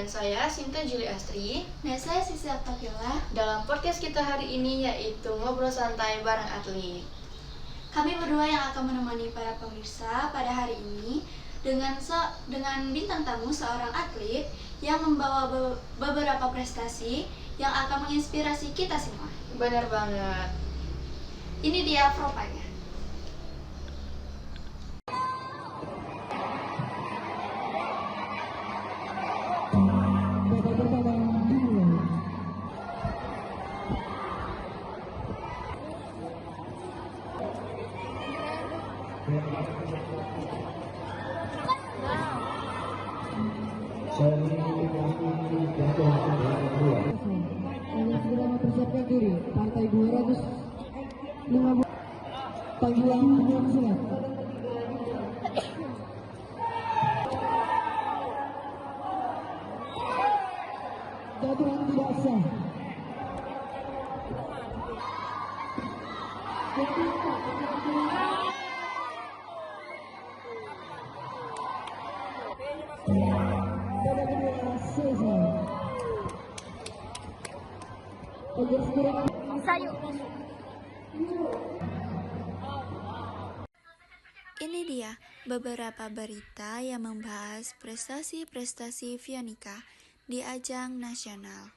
saya Sinta Juli Astri. Dan saya Sisi Apakila. Dalam podcast kita hari ini yaitu ngobrol santai bareng atlet. Kami berdua yang akan menemani para pemirsa pada hari ini dengan bintang tamu seorang atlet yang membawa beberapa prestasi yang akan menginspirasi kita semua. Benar banget. Ini dia profilnya. Segera mempersiapkan diri partai 250 panggilan silat. Jatuhan tidak sah. Pada kedua Cesar. Ini dia beberapa berita yang membahas prestasi-prestasi Fionika di ajang nasional.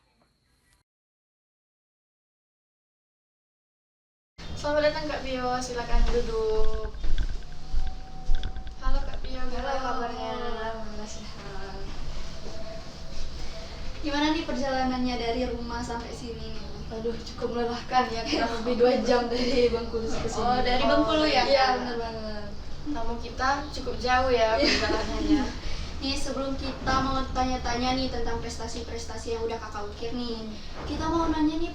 Selamat datang Kak Pio, silakan duduk. Halo Kak Pio, gimana kabarnya? Alhamdulillah sehat. Gimana nih perjalanannya dari rumah sampai sini? Aduh, cukup melelahkan ya, kurang lebih 2 jam dari Bengkulu ke sini. Oh, dari Bengkulu ya? Iya, benar banget. Namun kita cukup jauh ya perjalanannya. Nih sebelum kita mau tanya-tanya nih tentang prestasi-prestasi yang udah kakak ukir nih, kita mau nanya nih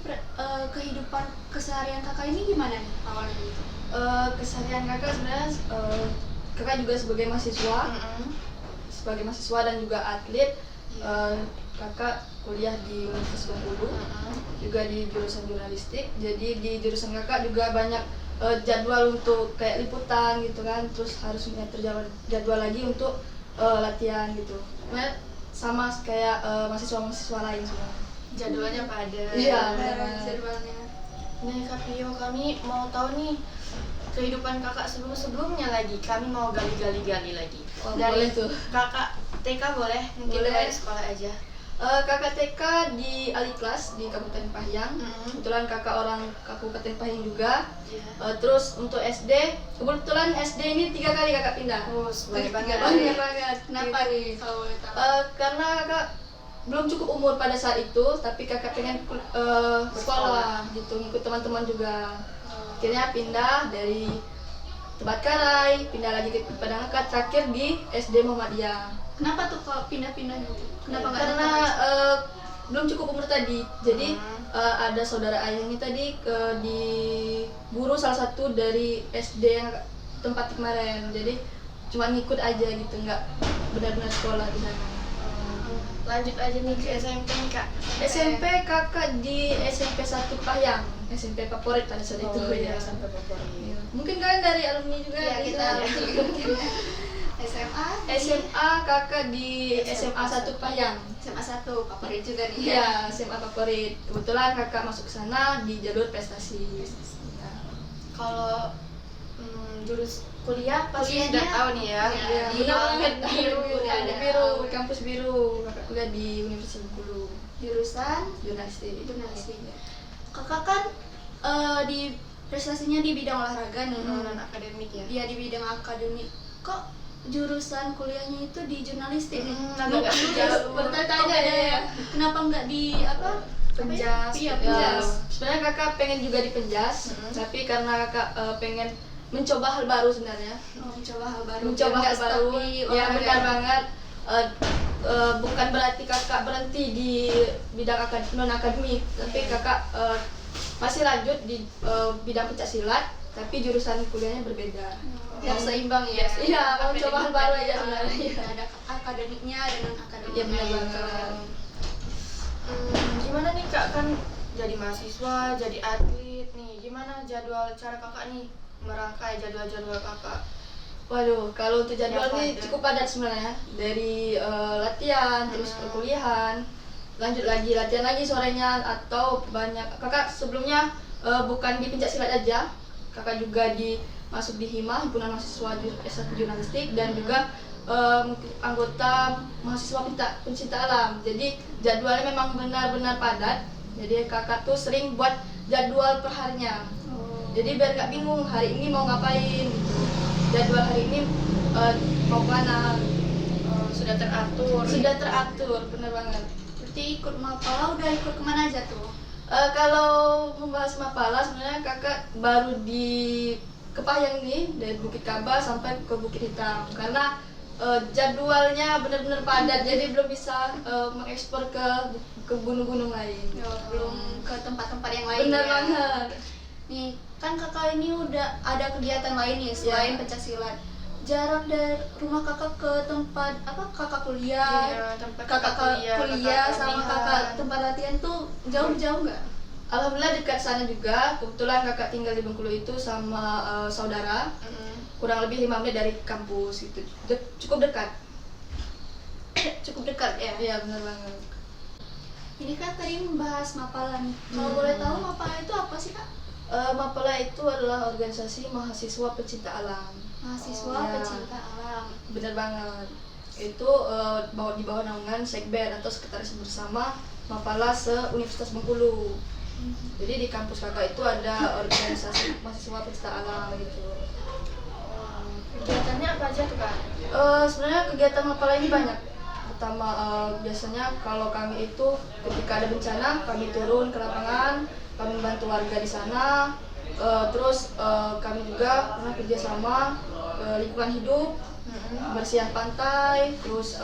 kehidupan keseharian kakak ini gimana nih awalnya gitu? Keseharian kakak sebenarnya kakak juga sebagai mahasiswa, dan juga atlet. Kakak kuliah di Universitas Bengkulu, juga di jurusan jurnalistik. Jadi di jurusan kakak juga banyak jadwal untuk kayak liputan gitu kan, terus harus mengatur jadwal lagi untuk latihan gitu. Sebenarnya sama kayak mahasiswa lain semua. Jadwalnya padat. Iya, jadwalnya. Nih Kak Pio, kami mau tahu nih kehidupan kakak sebelumnya lagi. Kami mau gali lagi. Oh, dari boleh tuh. kakak TK boleh? Mungkin Boleh. dari sekolah aja. Kakak TK di Aliklas di Kabupaten Pahang. Kebetulan kakak orang Kabupaten Pahang juga. Terus untuk SD, kebetulan SD ini 3 kali kakak pindah. Oh, banyak banget. Kenapa nih kalau boleh tahu? Karena kakak belum cukup umur pada saat itu, tapi kakak pengen sekolah gitu, ngikut teman-teman juga. Akhirnya pindah dari Tebet-Karai, pindah lagi ke Padang Angkat, terakhir di SD Muhammadiyah. Kenapa tuh kalau pindah-pindah gitu? Kenapa nggak Karena datang? belum cukup umur tadi. Jadi ada saudara ayah ini tadi di guru salah satu dari SD yang tempat kemarin. Jadi cuma ngikut aja gitu, nggak benar-benar sekolah di sana. Lanjut aja nih ke SMP nih Kak. SMP kakak di SMP 1 Pahang, SMP favorit pada saat itu ya. SMP favorit. Mungkin kalian dari alumni juga Iya, bisa. SMA kakak di SMA 1 Pahang. SMA 1 favorit juga nih. Iya, SMA favorit. Kebetulan kakak masuk ke sana di jalur prestasi. Ya. Kalau jurus kuliah pasti Kuliahnya, sudah tahu nih ya. iya, Di benar banget, biru, ada. biru, kampus biru. Kakak kuliah di Universitas Bengkulu. Jurusan Jurnalistik. jurnalistik. Kakak kan di prestasinya di bidang olahraga nih. Non akademik ya. Iya, di bidang akademik. Kok jurusan kuliahnya itu di jurnalistik nih? Agak jauh. Bertanya-tanya ya. Kenapa nggak di apa? Penjas. Iya, penjas. Sebenarnya kakak pengen juga di penjas, tapi karena kakak pengen mencoba hal baru sebenarnya. Oh, mencoba hal baru. Mencoba Nggak hal baru. stop di Ya olahraga. benar banget. Bukan berarti kakak berhenti di bidang non akademik, tapi kakak masih lanjut di bidang pencak silat, tapi jurusan kuliahnya berbeda. Biar seimbang ya. Iya, mau Akademik coba hal baru aja juga. sebenarnya. Ada akademiknya dan non akademiknya. Iya benar banget. Gimana nih Kak, kan jadi mahasiswa, jadi atlet nih, gimana jadwal cara kakak nih merangkai jadwal-jadwal kakak? Waduh, kalau untuk jadwal Ya, ini padat. cukup padat sebenarnya. Dari latihan, terus perkuliahan, lanjut lagi latihan lagi sorenya, atau banyak kakak sebelumnya bukan di pencak silat aja, kakak juga masuk di HIMA, himpunan mahasiswa S1 jurnalistik, dan juga anggota mahasiswa pencinta alam. Jadi jadwalnya memang benar-benar padat. Jadi kakak tuh sering buat jadwal perharinya. Jadi biar nggak bingung hari ini mau ngapain gitu. Jadwal hari ini mau kemana. Sudah teratur. Sudah teratur, bener banget. Berarti ikut Mapala udah ikut kemana aja tuh? Kalau membahas Mapala sebenarnya kakak baru di Kepayang nih, dari Bukit Kaba sampai ke Bukit Hitam, karena jadwalnya benar-benar padat, jadi belum bisa mengekspor ke gunung-gunung lain. Belum ke tempat-tempat yang lain. Bener ya. banget. Nih, kan kakak ini udah ada kegiatan lain nih selain Iya. pencaksilat. Jarak dari rumah kakak ke tempat kakak kuliah, Iya, tempat kakak kuliah, kuliah kakak sama latihan. kakak tempat latihan tuh jauh-jauh nggak? Alhamdulillah dekat sana juga. Kebetulan kakak tinggal di Bengkulu itu sama saudara, kurang lebih 5 menit dari kampus gitu. Cukup dekat. Cukup dekat ya. Iya benar banget. Ini kan tadi membahas Mapala nih. Kalau boleh tahu Mapala itu apa sih kak? Mapala itu adalah organisasi mahasiswa pecinta alam. Mahasiswa Ya. pecinta alam. Bener banget. Itu di bawah naungan Sekber atau Sekretaris Bersama Mapala se-Universitas Bengkulu. Jadi di kampus kakak itu ada organisasi mahasiswa pecinta alam gitu. Kegiatannya apa aja tuh kak? Sebenarnya kegiatan Mapala ini banyak. Pertama biasanya kalau kami itu ketika ada bencana kami turun ke lapangan, kami membantu warga di sana. Terus kami juga pernah kerjasama lingkungan hidup, bersihan pantai, terus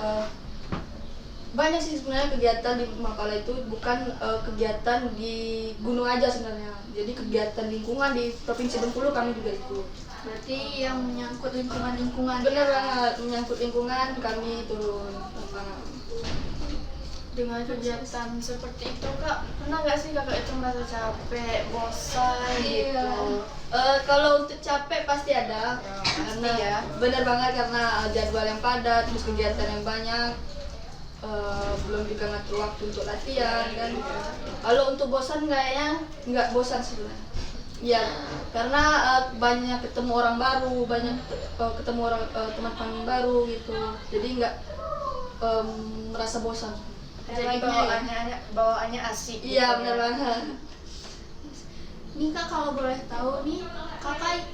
banyak sih sebenarnya kegiatan di Mapala itu, bukan kegiatan di gunung aja sebenarnya. Jadi kegiatan lingkungan di Provinsi Bengkulu kami juga ikut. Berarti yang menyangkut lingkungan. Benar banget, menyangkut lingkungan kami turun lapangan. Dengan kegiatan seperti itu kak, pernah nggak sih kakak itu merasa capek, bosan Iya. gitu? Kalau untuk capek pasti ada, Ya, pasti karena ya. benar banget karena jadwal yang padat, terus kegiatan yang banyak, belum juga ngatur waktu untuk latihan kan. Kalau untuk bosan kayaknya nggak bosan sebenarnya. Ya, karena banyak ketemu orang baru, banyak ketemu orang teman-teman baru gitu, jadi nggak merasa bosan. Jadi bawaannya asik. Iya gitu benar ya. banget. Nih kak kalau boleh tahu nih kakak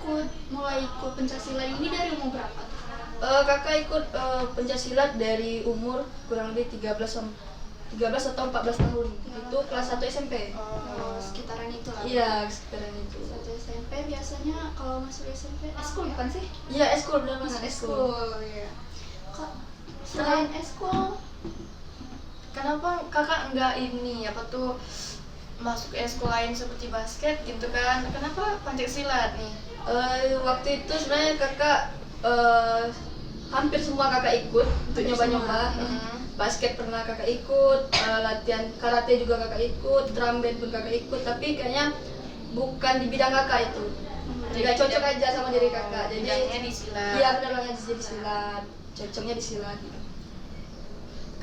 mulai ikut pencaksilat ini dari umur berapa? Kakak ikut pencaksilat dari umur kurang lebih 13 atau 14 tahun. Itu kelas 1 SMP. Sekitaran itu lah. Iya, sekitaran itu. Satu SMP biasanya kalau masuk SMP eskul bukan sih? Iya, eskul benar banget eskul. ya. Kak selain eskul Kenapa kakak nggak ini apa tuh masuk eskul lain seperti basket gitu kan? Kenapa pencaksilat nih? Waktu itu sebenarnya kakak hampir semua kakak ikut untuk Hampir nyoba-nyoba. semua. Basket pernah kakak ikut, latihan karate juga kakak ikut, drum band pun kakak ikut, tapi kayaknya bukan di bidang kakak itu. Tidak cocok aja sama diri kakak. Jadi Bidangnya di silat. iya benar banget, jadi silat. Cocoknya di silat.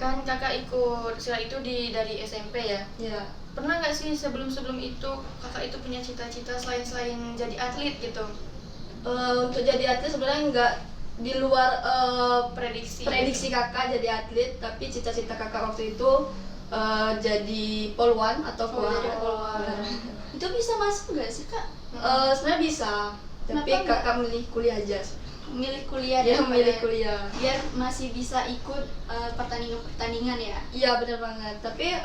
Kan kakak ikut silat itu dari SMP ya? Iya. Pernah nggak sih sebelum itu kakak itu punya cita-cita selain jadi atlet gitu? Untuk jadi atlet sebenarnya nggak di luar Prediksi kakak jadi atlet, tapi cita-cita kakak waktu itu jadi polwan atau jadi polwan. itu bisa masuk nggak sih kak? Sebenarnya bisa, tapi Kenapa kakak milih kuliah aja. Milih kuliah Iya, daripada- milih kuliah. biar masih bisa ikut pertandingan ya. Iya benar banget, tapi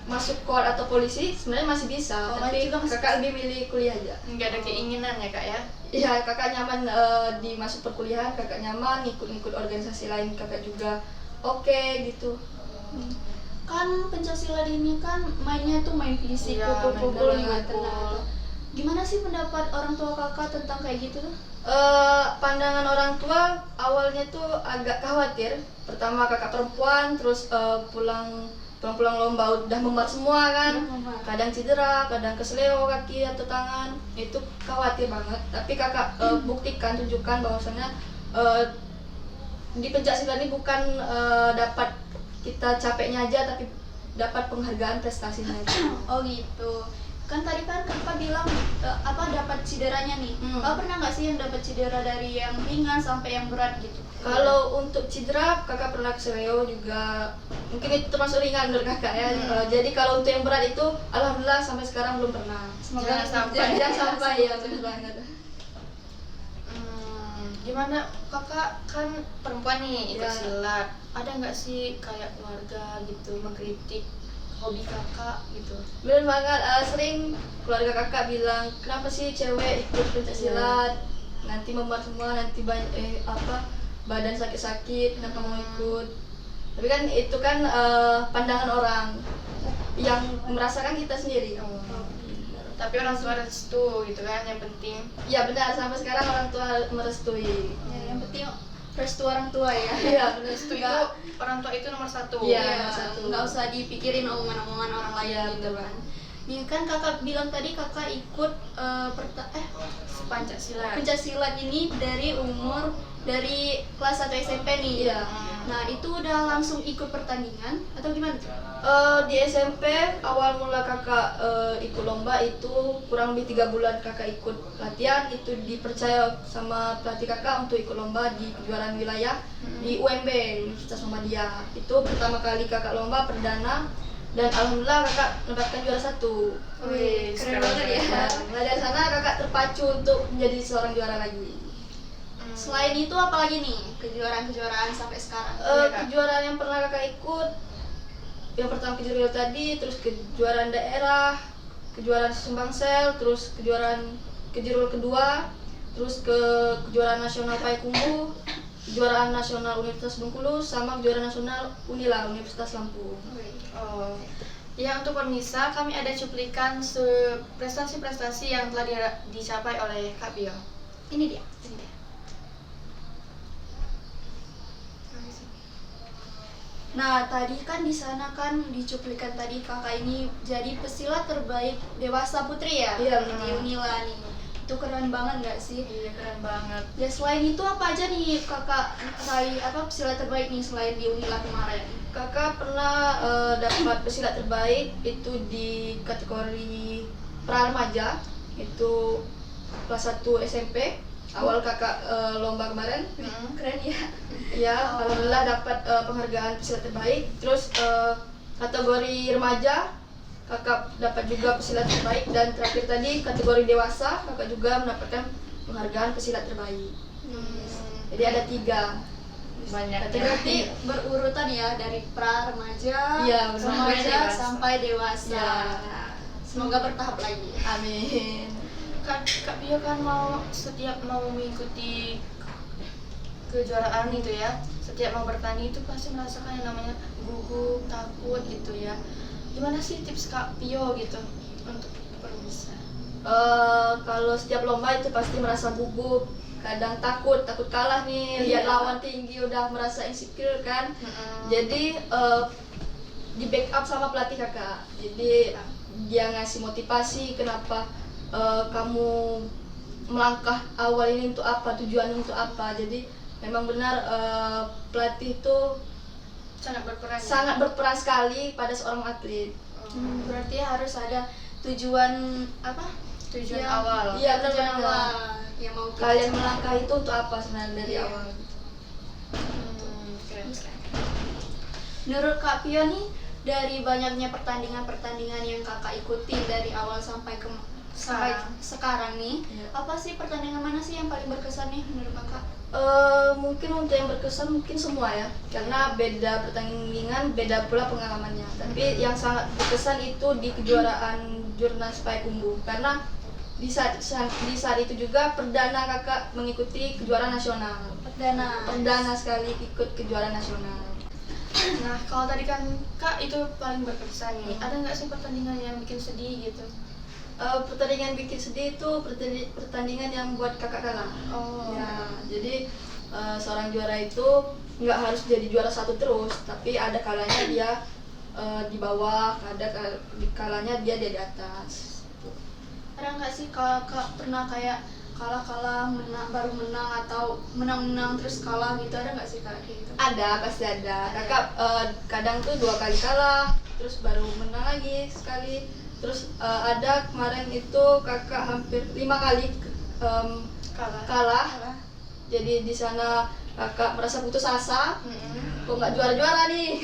masuk kor atau polisi sebenarnya masih bisa, Oh, tapi juga masih kakak lebih milih kuliah aja. Nggak ada keinginan ya kak ya? Iya, kakak nyaman di masuk perkuliahan, kakak nyaman ngikut-ngikut organisasi lain, kakak juga oke gitu. Kan pencaksilat ini kan mainnya tuh main fisik, Iya, pukul-pukul main juga pukul. tenang. Gimana sih pendapat orang tua kakak tentang kayak gitu tuh? Pandangan orang tua awalnya tuh agak khawatir. Pertama kakak perempuan, terus pulang lomba udah memar semua kan, kadang cedera, kadang kesleo kaki atau tangan, itu khawatir banget. Tapi kakak buktikan, tunjukkan bahwasannya di pencaksilat ini bukan dapat kita capeknya aja, tapi dapat penghargaan prestasinya aja. Oh gitu. Kan tadi kan kakak bilang dapat cederanya nih. Kakak pernah nggak sih yang dapat cedera dari yang ringan sampai yang berat gitu? Kalau untuk cedera, kakak pernah keseleo juga. Mungkin itu termasuk ringan menurut kakak ya. Jadi kalau untuk yang berat itu, alhamdulillah sampai sekarang belum pernah. Semoga Jangan sampai ya, benar banget. Gimana kakak kan perempuan nih ikut Ya. silat, ada nggak sih kayak keluarga gitu mengkritik hobi kakak gitu? Benar banget, sering keluarga kakak bilang, kenapa sih cewek ikut pencaksilat? Nanti membuat semua, nanti badan sakit-sakit, kenapa mau ikut? Tapi kan itu kan pandangan orang, yang merasakan kita sendiri. Tapi orang tua restu gitu kan yang penting. Ya benar, sampai sekarang orang tua merestui. Ya, yang penting restu orang tua ya. Iya, benar. Restu itu orang tua itu nomor satu. Iya. Ya, nomor satu. nggak usah dipikirin omongan-omongan orang lain Iya, gitu betul. kan. Nih kan kakak bilang tadi kakak ikut Pancasila. pencaksilat ini dari kelas 1 SMP nih. Iya. Nah itu udah langsung ikut pertandingan atau gimana tuh? Di SMP awal mula kakak ikut lomba itu kurang lebih 3 bulan kakak ikut latihan, itu dipercaya sama pelatih kakak untuk ikut lomba di kejuaraan wilayah di UMB, Universitas Muhammadiyah. Itu pertama kali kakak lomba perdana, dan alhamdulillah kakak mendapatkan juara 1. Wih, keren banget ya. Nah dari sana kakak terpacu untuk menjadi seorang juara lagi. Selain itu apalagi nih kejuaraan-kejuaraan sampai sekarang? Kejuaraan yang pernah kakak ikut, yang pertama kejuaraan tadi, terus kejuaraan daerah, kejuaraan Sumbangsel, terus kejuaraan kedua, terus kejuaraan nasional Payakumbuh, kejuaraan nasional Universitas Bengkulu, sama kejuaraan nasional Unila Universitas Lampung. Oh. Ya, untuk pemirsa kami ada cuplikan prestasi-prestasi yang telah dicapai oleh Kak Bio. Ini dia. Nah, tadi kan di sana kan dicuplikan tadi kakak ini jadi pesilat terbaik dewasa putri ya? Iya, di benar. Unila nih. Itu keren banget nggak sih? Iya, keren banget. Ya selain itu apa aja nih kakak raih pesilat terbaik nih selain di Unila kemarin? Kakak pernah dapat pesilat terbaik itu di kategori pra remaja, itu kelas 1 SMP. Awal kakak lomba kemarin, Keren ya. ya alhamdulillah dapat penghargaan pesilat terbaik. Terus kategori remaja kakak dapat juga pesilat terbaik, dan terakhir tadi kategori dewasa kakak juga mendapatkan penghargaan pesilat terbaik. Jadi ada 3. Banyak. Berarti berurutan ya dari pra remaja, Iya, remaja dewasa. sampai dewasa. Iya. Semoga bertahap lagi. Amin. Kak Bio kan setiap mau mengikuti kejuaraan itu ya, setiap mau bertanding itu pasti merasakan yang namanya gugup, takut gitu ya. Gimana sih tips Kak Bio gitu untuk pemirsa? Kalau setiap lomba itu pasti merasa gugup, kadang takut kalah nih, lihat lawan tinggi udah merasa insecure kan. Jadi di backup sama pelatih kakak. Jadi dia ngasih motivasi, kenapa kamu melangkah awal ini untuk apa, tujuan untuk apa. Jadi memang benar pelatih itu sangat berperan sekali pada seorang atlet. Berarti harus ada tujuan Tujuan yang- awal. Iya, tujuan benar-benar. awal yang mau Kalian melangkah itu untuk apa sebenarnya dari Iya. awal? Keren. Menurut Kak Pio nih, dari banyaknya pertandingan-pertandingan yang kakak ikuti dari awal sampai sekarang nih, Iya. apa sih pertandingan mana sih yang paling berkesan nih menurut kakak? Mungkin untuk yang berkesan mungkin semua ya, karena beda pertandingan, beda pula pengalamannya. Tapi yang sangat berkesan itu di kejuaraan Jurnas Payakumbuh, karena di saat itu juga perdana kakak mengikuti kejuaraan nasional. Perdana sekali ikut kejuaraan nasional. Nah, kalau tadi kan Kak itu paling berkesan nih. Ada nggak sih pertandingan yang bikin sedih gitu? Pertandingan bikin sedih itu pertandingan yang buat kakak kalah. Oh. Ya, jadi seorang juara itu nggak harus jadi juara 1 terus, tapi ada kalanya dia di bawah, ada kalanya dia di atas. Ada nggak sih kakak pernah kayak kalah menang baru menang atau menang terus kalah gitu, ada nggak sih kak kayak gitu? Ada, pasti ada. Kakak kadang tuh 2 kali kalah, terus baru menang lagi sekali. Terus ada kemarin itu kakak hampir 5 kali kalah. Jadi di sana kakak merasa putus asa, kok nggak juara-juara nih.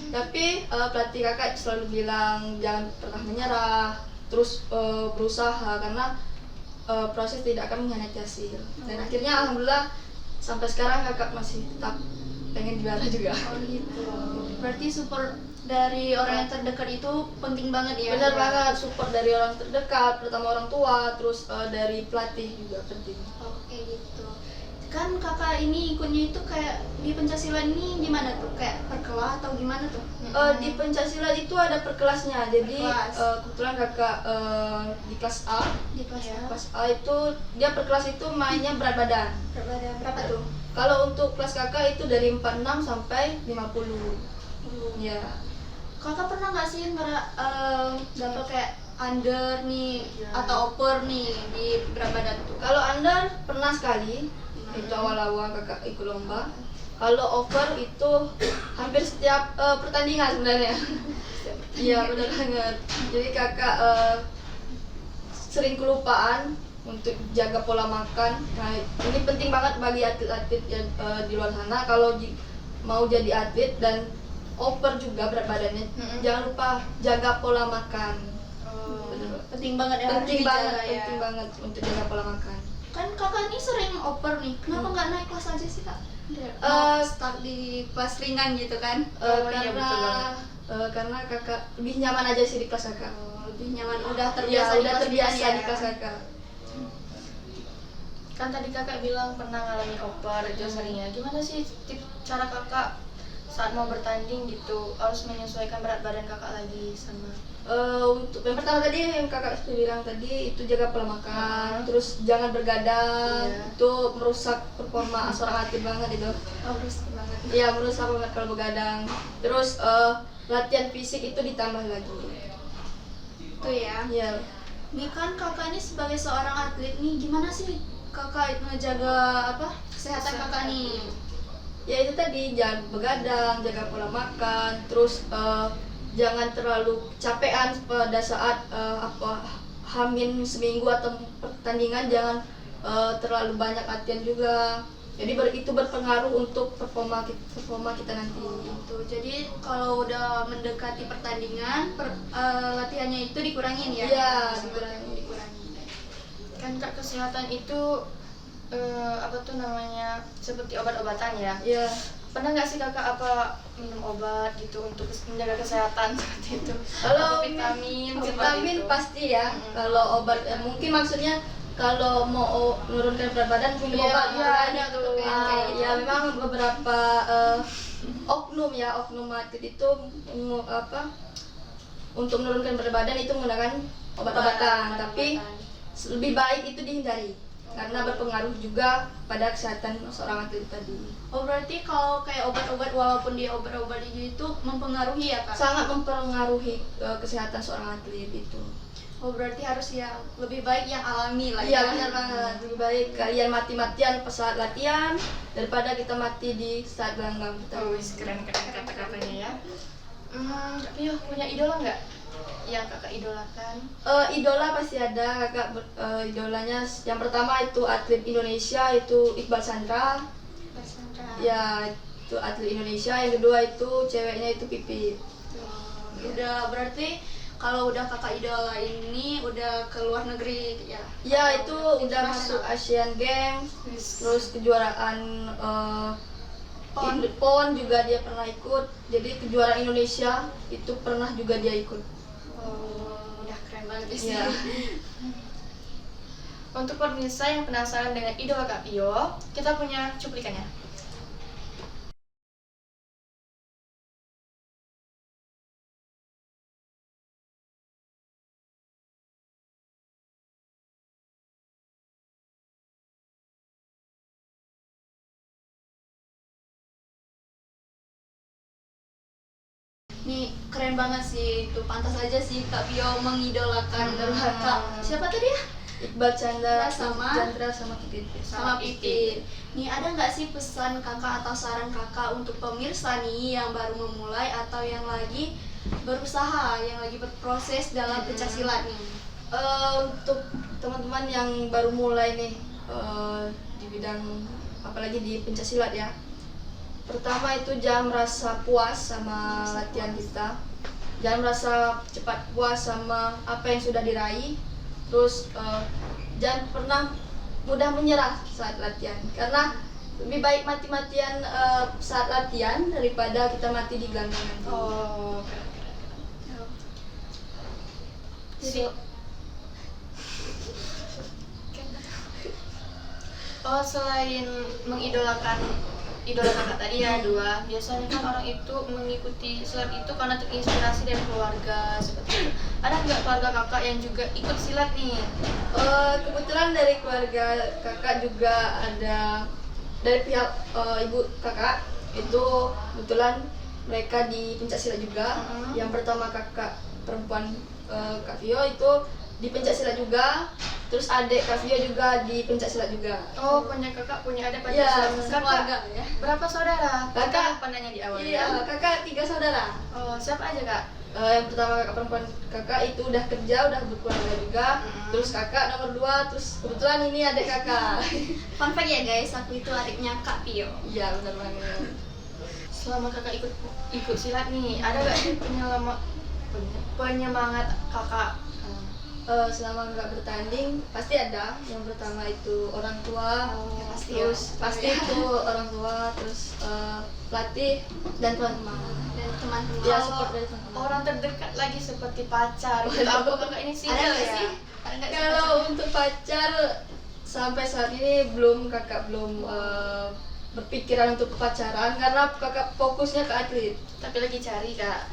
Tapi pelatih kakak selalu bilang jangan pernah menyerah, terus berusaha karena proses tidak akan mengkhianati hasil. Dan akhirnya alhamdulillah sampai sekarang kakak masih tetap pengen juara juga. Oh gitu. Berarti support dari orang yang terdekat itu penting banget ya? Benar banget, support dari orang terdekat, pertama orang tua, terus dari pelatih juga penting. Oke gitu. Kan kakak ini ikutnya itu kayak di pencaksilat ini gimana tuh? Kayak perkelas atau gimana tuh? Di pencaksilat itu ada perkelasnya, jadi Perkelas. kebetulan kakak di kelas A. Di kelas A. Kelas A itu dia per kelas itu mainnya berat badan. Berapa tuh? Kalau untuk kelas kakak itu dari 46 sampai 50. Ya. Kakak pernah nggak sih dapat kayak under nih atau upper nih di berat badan tuh? Kalau under pernah sekali, itu awal-awal kakak ikut lomba. Kalau over itu hampir setiap pertandingan sebenarnya. Iya benar banget. Jadi kakak sering kelupaan untuk jaga pola makan. Nah ini penting banget bagi atlet-atlet yang di luar sana. Kalau mau jadi atlet dan over juga berat badannya, jangan lupa jaga pola makan. Penting banget ya. Penting harus banget, dijaga ya. penting banget untuk jaga pola makan. Kan kakak ini sering upper nih, kenapa nggak naik kelas aja sih kak? Start di kelas ringan gitu kan? Karena kakak lebih nyaman aja sih di kelas kakak. Lebih nyaman, udah Iya, terbiasa udah terbiasa di kelas kakak. Kan tadi kakak bilang pernah ngalami over itu seringnya. Gimana sih cara kakak saat mau bertanding gitu harus menyesuaikan berat badan kakak lagi sama? Untuk yang pertama tadi yang kakak sudah bilang tadi itu jaga pola makan, terus jangan bergadang, itu merusak performa seorang atlet banget itu. Merusak banget. Iya merusak banget kalau begadang. Terus latihan fisik itu ditambah lagi. Itu ya. Iya. Nih kan kakak ini sebagai seorang atlet nih, gimana sih kakak ngejaga kesehatan kakak nih? Ya itu tadi jangan begadang, jaga pola makan, terus jangan terlalu capean pada saat hamin seminggu atau pertandingan, jangan terlalu banyak latihan juga. Jadi itu berpengaruh untuk performa kita nanti. Gitu. Jadi kalau udah mendekati pertandingan, latihannya itu dikurangin ya? Iya, dikurangin. Kan kak kesehatan itu seperti obat-obatan ya? Iya. Pernah nggak sih kakak minum obat gitu untuk menjaga kesehatan seperti itu? Kalau vitamin vitamin pasti ya. Kalau obat mungkin maksudnya kalau mau menurunkan berat badan minum obat ada tuh ya memang beberapa oknum atlet itu untuk menurunkan berat badan itu menggunakan obat-obatan, tapi lebih baik itu dihindari karena berpengaruh juga pada kesehatan seorang atlet tadi. Oh berarti kalau kayak obat-obat walaupun dia obat-obat itu mempengaruhi ya kak? Sangat mempengaruhi kesehatan seorang atlet itu. Oh berarti harus yang lebih baik yang alami lah Iya ya? benar banget, lebih baik kalian mati-matian pas saat latihan daripada kita mati di saat gelanggang kita. Keren kata-katanya ya. Kak Pio punya idola nggak yang kakak idolakan? Idola pasti ada kakak. Idolanya yang pertama itu atlet Indonesia itu Iqbal Chandra. Ya itu atlet Indonesia. Yang kedua itu ceweknya itu Pipit. Udah berarti kalau udah kakak idola ini udah ke luar negeri ya? Ya itu udah masuk Asian Games, terus kejuaraan PON juga dia pernah ikut. Jadi kejuaraan Indonesia itu pernah juga dia ikut. Oh, udah keren banget sih. Ya. Untuk pemirsa yang penasaran dengan idola Kak Pio, kita punya cuplikannya. Nih keren banget sih, itu pantas aja sih Kak Pio mengidolakan Kak. Siapa tadi ya? Iqbal Chandra Sama sama Pipit. Nih ada nggak sih pesan kakak atau saran kakak untuk pemirsa nih yang baru memulai atau yang lagi berusaha, yang lagi berproses dalam pencaksilat nih? Untuk teman-teman yang baru mulai nih di bidang apalagi di pencaksilat ya, pertama itu jangan merasa puas sama latihan kita, jangan merasa cepat puas sama apa yang sudah diraih, terus jangan pernah mudah menyerah saat latihan, karena lebih baik mati-matian saat latihan daripada kita mati di gelanggang nanti. Jadi Selain mengidolakan idola kakak tadi ya dua, biasanya kan orang itu mengikuti silat itu karena terinspirasi dari keluarga seperti itu. Ada nggak keluarga kakak yang juga ikut silat nih? Kebetulan dari keluarga kakak juga ada, dari pihak ibu kakak itu kebetulan mereka di pencaksilat juga. Yang pertama kakak perempuan Kak Vio itu di pencaksilat juga, terus adik Kak Vio juga di pencaksilat juga. Oh, punya kakak, punya adik Iya, pencaksilat. keluarga ya. Berapa saudara? Kakak Pandanya di awal Iya, ya. kakak 3 saudara. Oh, siapa aja kak? Yang pertama kakak perempuan kakak itu udah kerja, udah berkeluarga juga. Terus kakak nomor 2, terus kebetulan ini adik kakak. Fun fact ya guys, aku itu adiknya Kak Pio. Iya benar banget. Selama kakak ikut silat nih, ada gak sih penyemangat kakak? Selama nggak bertanding pasti ada. Yang pertama itu orang tua, pasti terus ya. pasti itu orang tua, terus pelatih dan teman-teman. Dan teman-teman. Ya, Kalau support dari teman-teman. orang terdekat lagi seperti pacar, gitu. Apa kakak ini Ada single nggak ya? sih? Ada nggak sih? Kalau untuk pacar sampai saat ini kakak belum berpikiran untuk pacaran, karena kakak fokusnya ke atlet. Tapi lagi cari kak.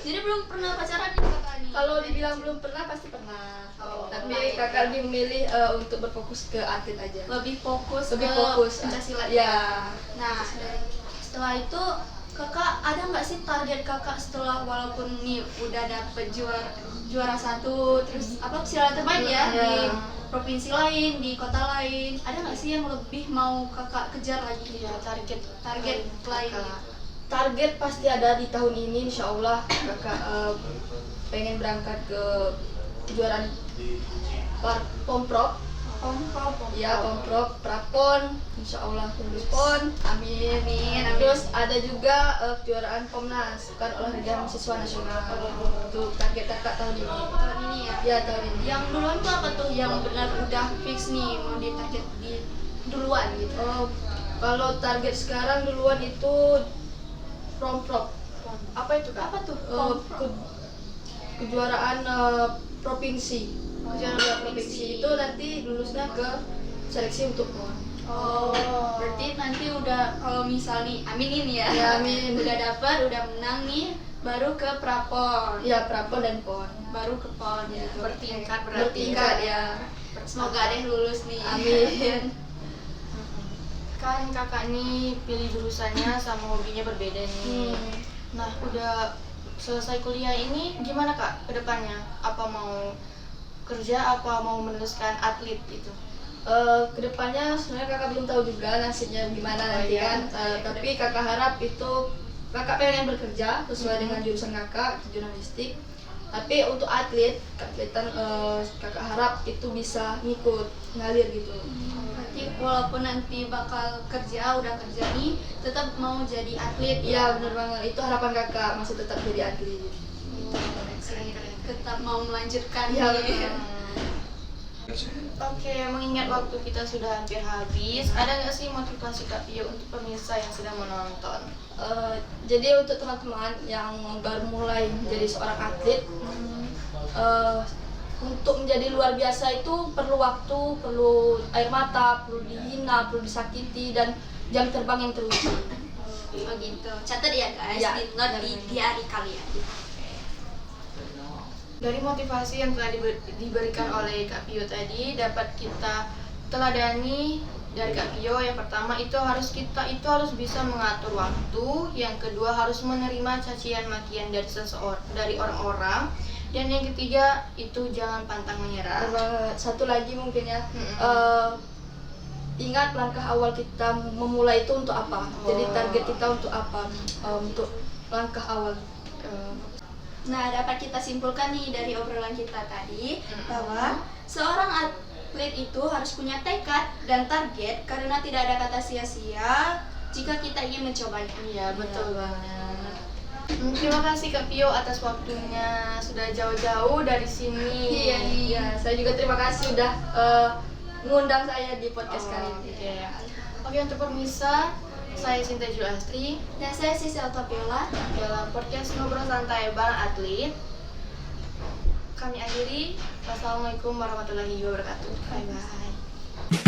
Jadi belum pernah pacaran nih kakak nih? Kalau dibilang belum pernah pasti pernah. Oh, Tapi pernah ya. kakak lebih memilih untuk berfokus ke atlet aja. Lebih fokus Lebih ke fokus pencaksilat ya. Nah, setelah itu kakak ada nggak sih target kakak setelah walaupun nih udah dapet juara 1, terus apa silat terbaik ya di provinsi lain, di kota lain, ada nggak sih yang lebih mau kakak kejar lagi? Iya, target lain. Target pasti ada di tahun ini, insya Allah kakak pengen berangkat ke kejuaraan Pomprov. Ya, Pomprov, Prapon, insya Allah tembus PON, amin. Terus ada juga kejuaraan Pomnas, bukan olahraga mahasiswa nasional. Itu target kakak tahun ini. Tahun ini ya. Ya, tahun ini. Yang duluan tuh apa tuh yang benar udah fix nih mau ditarget di duluan gitu? Kalau target sekarang duluan itu Pomprov. Apa itu kak? Apa tuh? Kejuaraan provinsi. Kejuaraan provinsi itu nanti lulusnya ke seleksi untuk PON. Oh, berarti nanti udah kalau misalnya aminin ya. Ya, amin. Udah dapat, udah menang nih, baru ke Prapon. Ya, Prapon dan PON. Baru ke PON gitu. Bertingkat berarti. Bertingkat ya. Semoga deh lulus nih. Amin. Kan kakak nih pilih jurusannya sama hobinya berbeda nih. Nah, udah selesai kuliah ini gimana kak ke depannya? Apa mau kerja, apa mau meneruskan atlet gitu? Kedepannya sebenarnya kakak belum tahu juga nasibnya gimana nanti kan. Tapi kakak harap itu kakak pengen bekerja sesuai dengan jurusan kakak, jurnalistik. Tapi untuk atletan kakak harap itu bisa ngikut ngalir gitu. Berarti walaupun nanti bakal udah kerja nih, tetap mau jadi atlet ya. Iya benar banget, itu harapan kakak masih tetap jadi atlet. Tetap mau melanjutkan Iya, nih. Oke, mengingat waktu kita sudah hampir habis, ada nggak sih motivasi Kak Pio untuk pemirsa yang sedang menonton? Jadi untuk teman-teman yang baru mulai menjadi seorang atlet, untuk menjadi luar biasa itu perlu waktu, perlu air mata, perlu dihina, perlu disakiti, dan jam terbang yang teruji. Oh gitu. Catat ya guys, Ya, di note di diary kalian. Dari motivasi yang telah diberikan oleh Kak Pio tadi, dapat kita teladani dari Kak Pio. Yang pertama kita itu harus bisa mengatur waktu. Yang kedua harus menerima cacian makian dari orang-orang. Dan yang ketiga itu jangan pantang menyerah. Sama satu lagi mungkin ya, ingat langkah awal kita memulai itu untuk apa. Jadi target kita untuk apa, untuk langkah awal. Nah, dapat kita simpulkan nih dari obrolan kita tadi bahwa seorang atlet itu harus punya tekad dan target karena tidak ada kata sia-sia jika kita ingin mencobanya. Iya, betul banget. Terima kasih Kak Pio atas waktunya, sudah jauh-jauh dari sini. Iya, saya juga terima kasih udah ngundang saya di podcast kali ini. Oke, untuk pemirsa, saya Sinta Julastri Dan saya Sisil Topiola. dalam podcast Ngobrol Santai bareng Atlet. Kami akhiri. Wassalamualaikum warahmatullahi wabarakatuh. Bye bye.